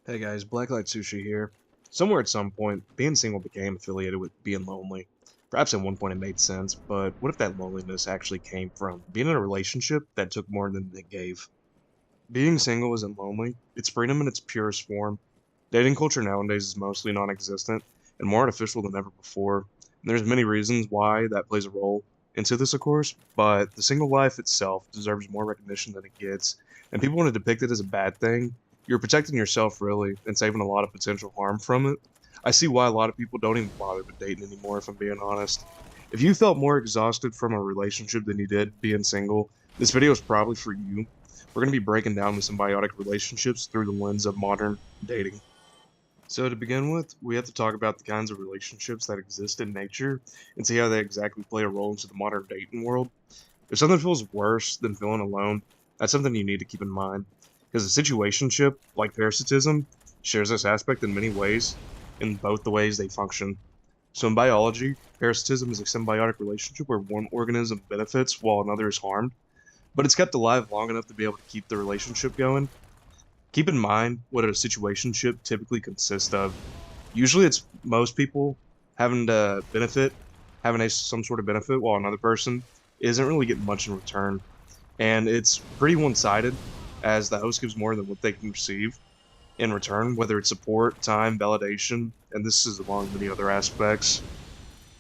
Hey guys, Blacklight Sushi here. Somewhere at some point, being single became affiliated with being lonely. Perhaps at one point it made sense, but what if that loneliness actually came from being in a relationship that took more than it gave? Being single isn't lonely, it's freedom in its purest form. Dating culture nowadays is mostly non existent and more artificial than ever before. And there's many reasons why that plays a role into this, of course, but the single life itself deserves more recognition than it gets. And people want to depict it as a bad thing. You're protecting yourself, really, and saving a lot of potential harm from it. I see why a lot of people don't even bother with dating anymore, if I'm being honest. If you felt more exhausted from a relationship than you did being single, this video is probably for you. We're going to be breaking down the symbiotic relationships through the lens of modern dating. So, to begin with, we have to talk about the kinds of relationships that exist in nature and see how they exactly play a role into the modern dating world. If something feels worse than feeling alone, that's something you need to keep in mind. Because a situationship, like parasitism, shares this aspect in many ways, in both the ways they function. So, in biology, parasitism is a symbiotic relationship where one organism benefits while another is harmed, but it's kept alive long enough to be able to keep the relationship going. Keep in mind what a situationship typically consists of. Usually, it's most people having to benefit, having some sort of benefit, while another person isn't really getting much in return. And it's pretty one-sided, as the host gives more than what they can receive in return, whether it's support, time, validation, and this is among many other aspects.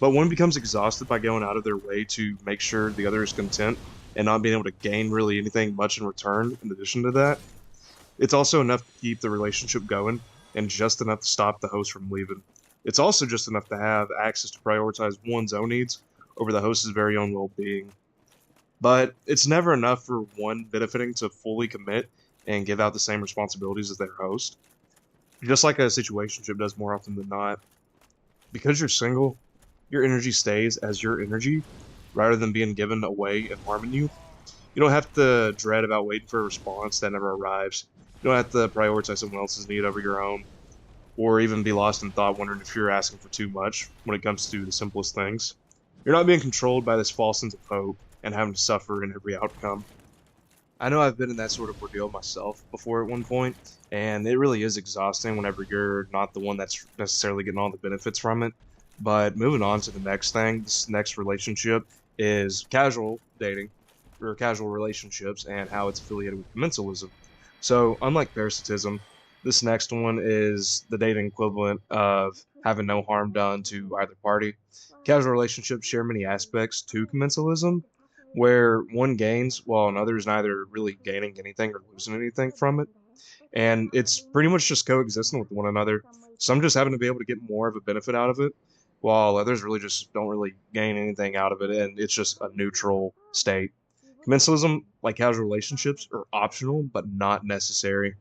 But one becomes exhausted by going out of their way to make sure the other is content and not being able to gain really anything much in return in addition to that. It's also enough to keep the relationship going and just enough to stop the host from leaving. It's also just enough to have access to prioritize one's own needs over the host's very own well being. But it's never enough for one benefiting to fully commit and give out the same responsibilities as their host, just like a situationship does more often than not. Because you're single, your energy stays as your energy rather than being given away and harming you. You don't have to dread about waiting for a response that never arrives. You don't have to prioritize someone else's need over your own, or even be lost in thought wondering if you're asking for too much when it comes to the simplest things. You're not being controlled by this false sense of hope and having to suffer in every outcome. I know I've been in that sort of ordeal myself before at one point, and it really is exhausting whenever you're not the one that's necessarily getting all the benefits from it. But moving on to the next thing, this next relationship is casual dating or casual relationships and how it's affiliated with commensalism. So, unlike parasitism, this next one is the dating equivalent of having no harm done to either party. Casual relationships share many aspects to commensalism, where one gains while another is neither really gaining anything or losing anything from it. And it's pretty much just coexisting with one another. Some just happen to be able to get more of a benefit out of it, while others really just don't really gain anything out of it, and it's just a neutral state. Commensalism, like casual relationships, are optional but not necessary.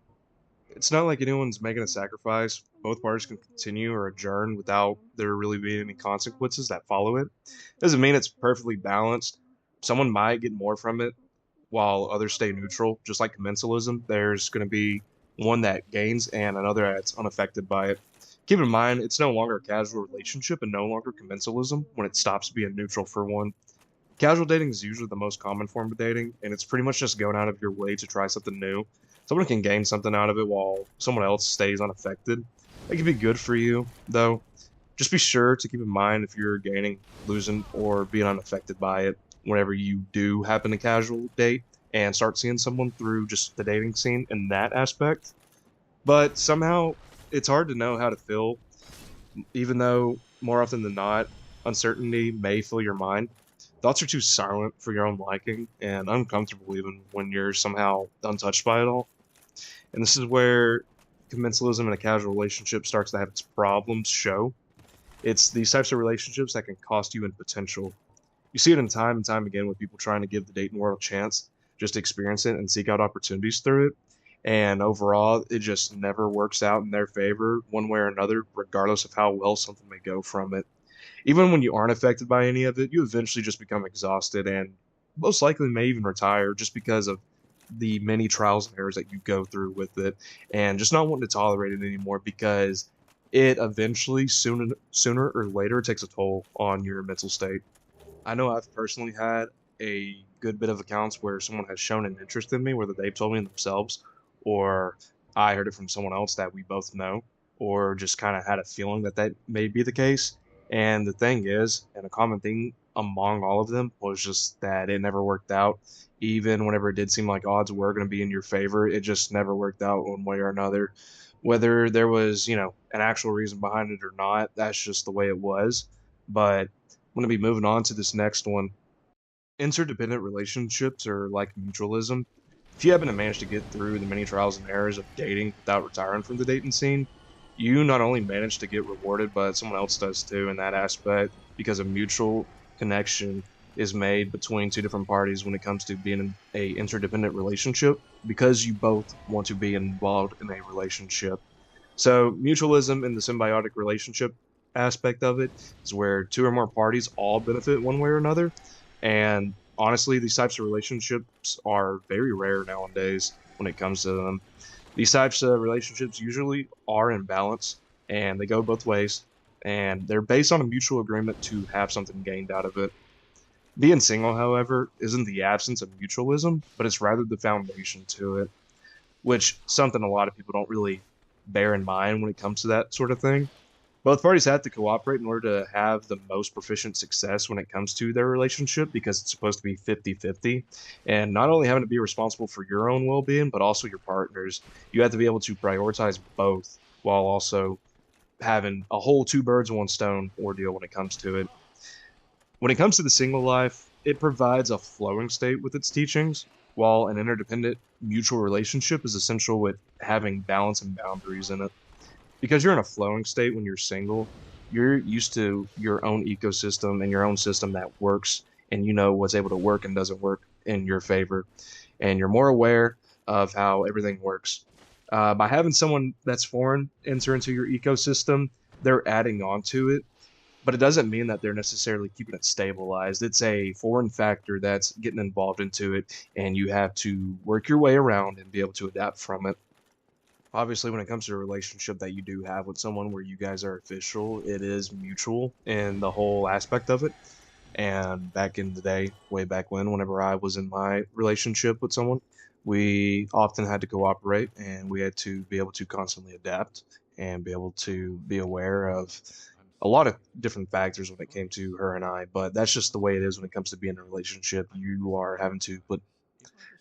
It's not like anyone's making a sacrifice. Both parties can continue or adjourn without there really being any consequences that follow it. Doesn't mean it's perfectly balanced. Someone might get more from it while others stay neutral. Just like commensalism, there's going to be one that gains and another that's unaffected by it. Keep in mind, it's no longer a casual relationship and no longer commensalism when it stops being neutral for one. Casual dating is usually the most common form of dating, and it's pretty much just going out of your way to try something new. Someone can gain something out of it while someone else stays unaffected. That can be good for you, though. Just be sure to keep in mind if you're gaining, losing, or being unaffected by it whenever you do happen to casual date and start seeing someone through just the dating scene in that aspect. But somehow it's hard to know how to feel, even though more often than not, uncertainty may fill your mind. Thoughts are too silent for your own liking and uncomfortable even when you're somehow untouched by it all. And this is where commensalism in a casual relationship starts to have its problems show. It's these types of relationships that can cost you in potential. You see it in time and time again with people trying to give the dating world a chance, just to experience it and seek out opportunities through it. And overall, it just never works out in their favor, one way or another, regardless of how well something may go from it. Even when you aren't affected by any of it, you eventually just become exhausted and most likely may even retire just because of the many trials and errors that you go through with it and just not wanting to tolerate it anymore because it eventually sooner or later takes a toll on your mental state. I know I've personally had a good bit of accounts where someone has shown an interest in me, whether they've told me themselves or I heard it from someone else that we both know, or just kind of had a feeling that that may be the case. And the thing is, and a common thing among all of them was just that it never worked out. Even whenever it did seem like odds were going to be in your favor, it just never worked out one way or another. Whether there was, an actual reason behind it or not, that's just the way it was. But I'm going to be moving on to this next one. Interdependent relationships are like mutualism. If you happen to manage to get through the many trials and errors of dating without retiring from the dating scene, you not only manage to get rewarded, but someone else does too in that aspect because a mutual connection is made between two different parties when it comes to being in a interdependent relationship because you both want to be involved in a relationship. So mutualism in the symbiotic relationship aspect of it is where two or more parties all benefit one way or another. And honestly, these types of relationships are very rare nowadays when it comes to them. These types of relationships usually are in balance and they go both ways. And they're based on a mutual agreement to have something gained out of it. Being single, however, isn't the absence of mutualism, but it's rather the foundation to it, which something a lot of people don't really bear in mind when it comes to that sort of thing. Both parties have to cooperate in order to have the most proficient success when it comes to their relationship because it's supposed to be 50-50. And not only having to be responsible for your own well being, but also your partner's. You have to be able to prioritize both while also having a whole two birds, one stone ordeal when it comes to it. When it comes to the single life, it provides a flowing state with its teachings, while an interdependent mutual relationship is essential with having balance and boundaries in it. Because you're in a flowing state when you're single, you're used to your own ecosystem and your own system that works, and you know what's able to work and doesn't work in your favor. And you're more aware of how everything works. By having someone that's foreign enter into your ecosystem, they're adding on to it, but it doesn't mean that they're necessarily keeping it stabilized. It's a foreign factor that's getting involved into it, and you have to work your way around and be able to adapt from it. Obviously, when it comes to a relationship that you do have with someone where you guys are official, it is mutual in the whole aspect of it. And back in the day, way back when, whenever I was in my relationship with someone, we often had to cooperate and we had to be able to constantly adapt and be able to be aware of a lot of different factors when it came to her and I. But that's just the way it is when it comes to being in a relationship. You are having to put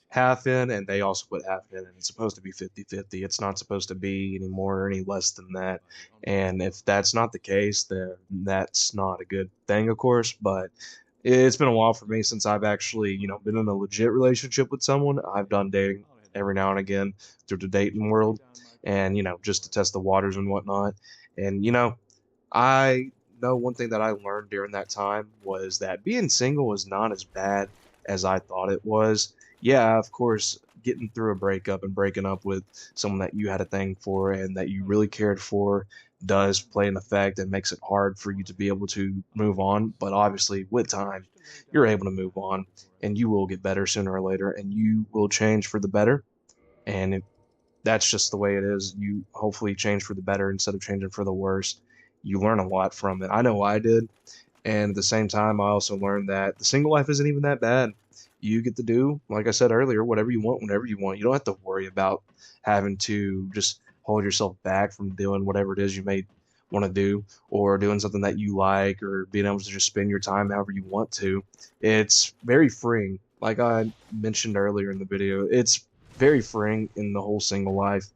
half in and they also put half in, and it's supposed to be 50-50. It's not supposed to be any more or any less than that. And if that's not the case, then that's not a good thing, of course. But it's been a while for me since I've actually, been in a legit relationship with someone. I've done dating every now and again through the dating world, and just to test the waters and whatnot. And I know one thing that I learned during that time was that being single is not as bad as I thought it was. Yeah, of course, getting through a breakup and breaking up with someone that you had a thing for and that you really cared for does play an effect and makes it hard for you to be able to move on. But obviously, with time, you're able to move on and you will get better sooner or later and you will change for the better. And that's just the way it is. You hopefully change for the better instead of changing for the worse. You learn a lot from it. I know I did. And at the same time, I also learned that the single life isn't even that bad. You get to do, like I said earlier, whatever you want, whenever you want. You don't have to worry about having to just hold yourself back from doing whatever it is you may want to do or doing something that you like or being able to just spend your time however you want to. It's very freeing. Like I mentioned earlier in the video, it's very freeing in the whole single life.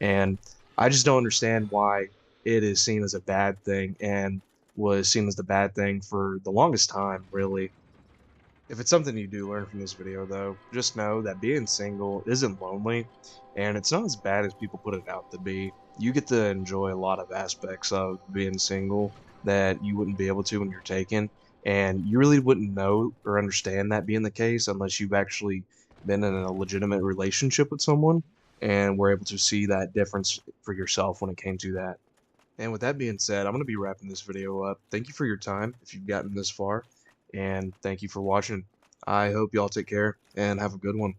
And I just don't understand why it is seen as a bad thing and was seen as the bad thing for the longest time, really. If it's something you do learn from this video, though, just know that being single isn't lonely, and it's not as bad as people put it out to be. You get to enjoy a lot of aspects of being single that you wouldn't be able to when you're taken, and you really wouldn't know or understand that being the case unless you've actually been in a legitimate relationship with someone and were able to see that difference for yourself when it came to that. And with that being said, I'm going to be wrapping this video up. Thank you for your time if you've gotten this far, and thank you for watching. I hope y'all take care and have a good one.